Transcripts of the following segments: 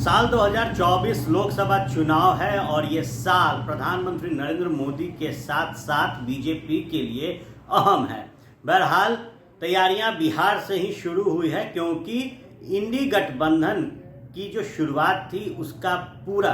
साल 2024 लोकसभा चुनाव है और ये साल प्रधानमंत्री नरेंद्र मोदी के साथ साथ बीजेपी के लिए अहम है। बहरहाल तैयारियां बिहार से ही शुरू हुई है, क्योंकि इंडी गठबंधन की जो शुरुआत थी उसका पूरा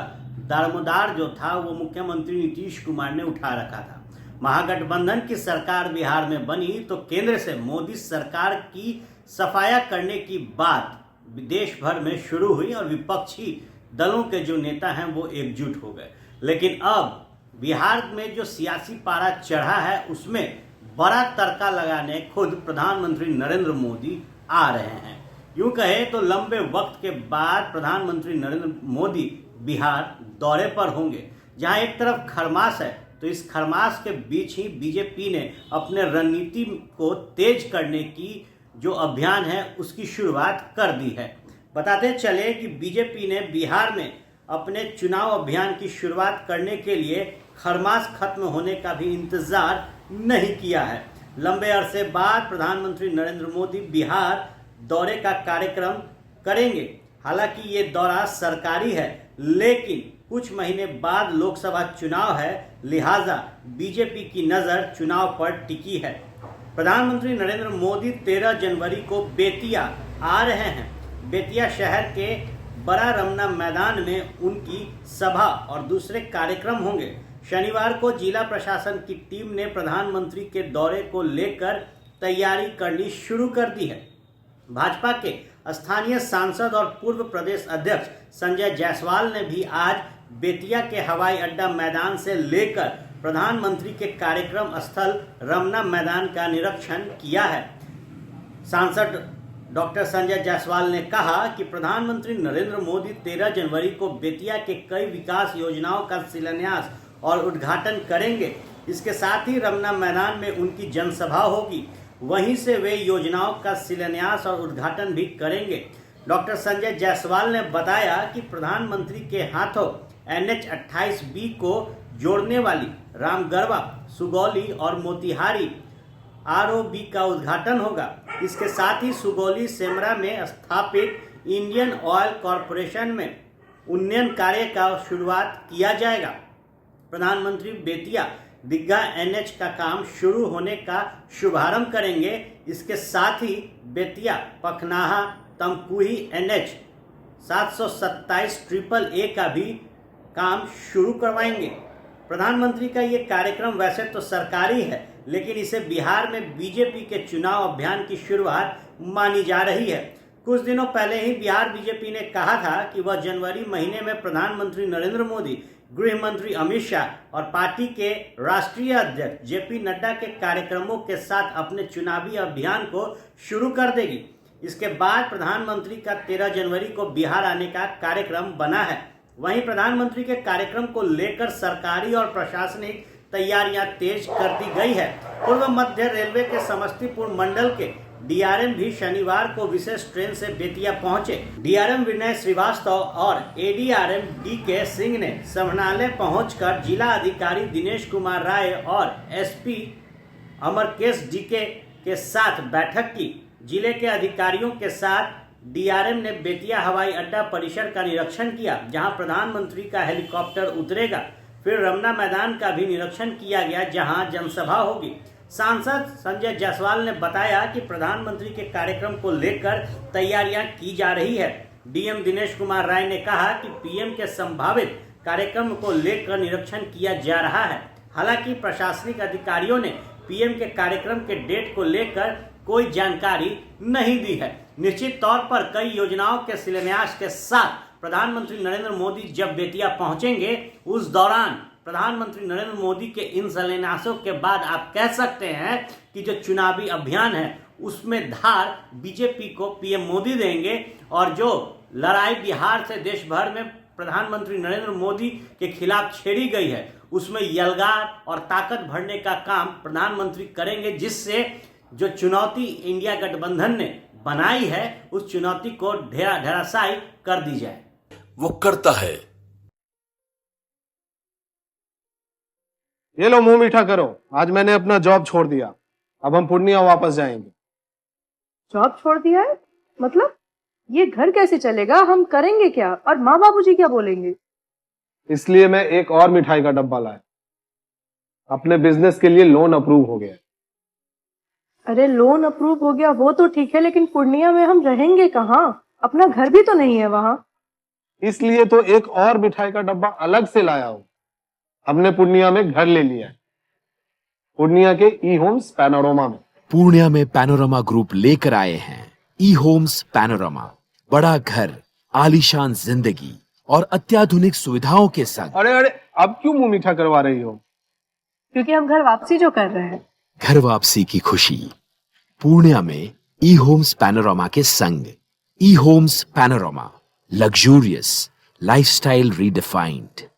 दारोमदार जो था वो मुख्यमंत्री नीतीश कुमार ने उठा रखा था। महागठबंधन की सरकार बिहार में बनी तो केंद्र से मोदी सरकार की सफाया करने की बात देश भर में शुरू हुई और विपक्षी दलों के जो नेता हैं वो एकजुट हो गए। लेकिन अब बिहार में जो सियासी पारा चढ़ा है उसमें बड़ा तड़का लगाने खुद प्रधानमंत्री नरेंद्र मोदी आ रहे हैं। यूं कहे तो लंबे वक्त के बाद प्रधानमंत्री नरेंद्र मोदी बिहार दौरे पर होंगे, जहां एक तरफ खरमास है तो इस खरमास के बीच ही बीजेपी ने अपने रणनीति को तेज करने की जो अभियान है उसकी शुरुआत कर दी है। बताते चले कि बीजेपी ने बिहार में अपने चुनाव अभियान की शुरुआत करने के लिए खरमास खत्म होने का भी इंतजार नहीं किया है। लंबे अरसे बाद प्रधानमंत्री नरेंद्र मोदी बिहार दौरे का कार्यक्रम करेंगे। हालांकि ये दौरा सरकारी है, लेकिन कुछ महीने बाद लोकसभा चुनाव है, लिहाजा बीजेपी की नज़र चुनाव पर टिकी है। प्रधानमंत्री नरेंद्र मोदी 13 जनवरी को बेतिया आ रहे हैं। बेतिया शहर के बड़ा रमना मैदान में उनकी सभा और दूसरे कार्यक्रम होंगे। शनिवार को जिला प्रशासन की टीम ने प्रधानमंत्री के दौरे को लेकर तैयारी करनी शुरू कर दी है। भाजपा के स्थानीय सांसद और पूर्व प्रदेश अध्यक्ष संजय जायसवाल ने भी आज बेतिया के हवाई अड्डा मैदान से लेकर प्रधानमंत्री के कार्यक्रम स्थल रमना मैदान का निरीक्षण किया है। सांसद डॉक्टर संजय जायसवाल ने कहा कि प्रधानमंत्री नरेंद्र मोदी 13 जनवरी को बेतिया के कई विकास योजनाओं का शिलान्यास और उद्घाटन करेंगे। इसके साथ ही रमना मैदान में उनकी जनसभा होगी, वहीं से वे योजनाओं का शिलान्यास और उद्घाटन भी करेंगे। डॉक्टर संजय जायसवाल ने बताया कि प्रधानमंत्री के हाथों NH 28B को जोड़ने वाली रामगढ़वा, सुगौली और मोतिहारी ROB का उद्घाटन होगा। इसके साथ ही सुगौली सेमरा में स्थापित इंडियन ऑयल कॉरपोरेशन में उन्नयन कार्य का शुरुआत किया जाएगा। प्रधानमंत्री बेतिया दिग्गा NH का काम शुरू होने का शुभारंभ करेंगे। इसके साथ ही बेतिया पखनाहा तमकुही NH 727 AAA का भी काम शुरू करवाएंगे। प्रधानमंत्री का ये कार्यक्रम वैसे तो सरकारी है, लेकिन इसे बिहार में बीजेपी के चुनाव अभियान की शुरुआत मानी जा रही है। कुछ दिनों पहले ही बिहार बीजेपी ने कहा था कि वह जनवरी महीने में प्रधानमंत्री नरेंद्र मोदी, गृह मंत्री अमित शाह और पार्टी के राष्ट्रीय अध्यक्ष JP नड्डा के कार्यक्रमों के साथ अपने चुनावी अभियान को शुरू कर देगी। इसके बाद प्रधानमंत्री का 13 जनवरी को बिहार आने का कार्यक्रम बना है। वहीं प्रधानमंत्री के कार्यक्रम को लेकर सरकारी और प्रशासनिक तैयारियां तेज कर दी गई है। पूर्व मध्य रेलवे के समस्तीपुर मंडल के DRM भी शनिवार को विशेष ट्रेन से बेतिया पहुंचे। DRM विनय श्रीवास्तव और ADRM DK सिंह ने समनालय पहुंचकर जिला अधिकारी दिनेश कुमार राय और SP अमरकेश DK के साथ बैठक की। जिले के अधिकारियों के साथ DRM ने बेतिया हवाई अड्डा परिसर का निरीक्षण किया, जहां प्रधानमंत्री का हेलीकॉप्टर उतरेगा। फिर रमना मैदान का भी निरीक्षण किया गया, जहां जनसभा होगी। सांसद संजय जायसवाल ने बताया कि प्रधानमंत्री के कार्यक्रम को लेकर तैयारियां की जा रही है। DM दिनेश कुमार राय ने कहा कि PM के संभावित कार्यक्रम को लेकर निरीक्षण किया जा रहा है। हालांकि प्रशासनिक अधिकारियों ने PM के कार्यक्रम के डेट को लेकर कोई जानकारी नहीं दी है। निश्चित तौर पर कई योजनाओं के शिलान्यास के साथ प्रधानमंत्री नरेंद्र मोदी जब बेतिया पहुंचेंगे, उस दौरान प्रधानमंत्री नरेंद्र मोदी के इन शिलान्यासों के बाद आप कह सकते हैं कि जो चुनावी अभियान है उसमें धार बीजेपी को PM मोदी देंगे, और जो लड़ाई बिहार से देश भर में प्रधानमंत्री नरेंद्र मोदी के खिलाफ छेड़ी गई है उसमें यलगार और ताकत भरने का काम प्रधानमंत्री करेंगे, जिससे जो चुनौती इंडिया गठबंधन ने बनाई है उस चुनौती को धराशायी कर दी जाए। वो करता है। ये लो मुंह मीठा करो, आज मैंने अपना जॉब छोड़ दिया, अब हम पूर्णिया वापस जाएंगे। जॉब छोड़ दिया है? मतलब ये घर कैसे चलेगा, हम करेंगे क्या और माँ बाबूजी क्या बोलेंगे? इसलिए मैं एक और मिठाई का डब्बा लाया। अपने बिजनेस के लिए लोन अप्रूव हो गया। अरे लोन अप्रूव हो गया वो तो ठीक है, लेकिन पूर्णिया में हम रहेंगे कहाँ? अपना घर भी तो नहीं है वहाँ। इसलिए तो एक और मिठाई का डब्बा अलग से लाया हूं। हमने पूर्णिया में घर ले लिया है, पूर्णिया के ई होम्स पैनोरमा में। पूर्णिया में पैनोरमा ग्रुप लेकर आए हैं ई होम्स पैनोरमा। बड़ा घर, आलीशान जिंदगी और अत्याधुनिक सुविधाओं के संग। अरे अरे, अब क्यों मुंह मीठा करवा रही हो? क्योंकि हम घर वापसी जो कर रहे हैं। घर वापसी की खुशी पूर्णिया में ई होम्स पैनोरमा के संग। E homes panorama, luxurious lifestyle redefined.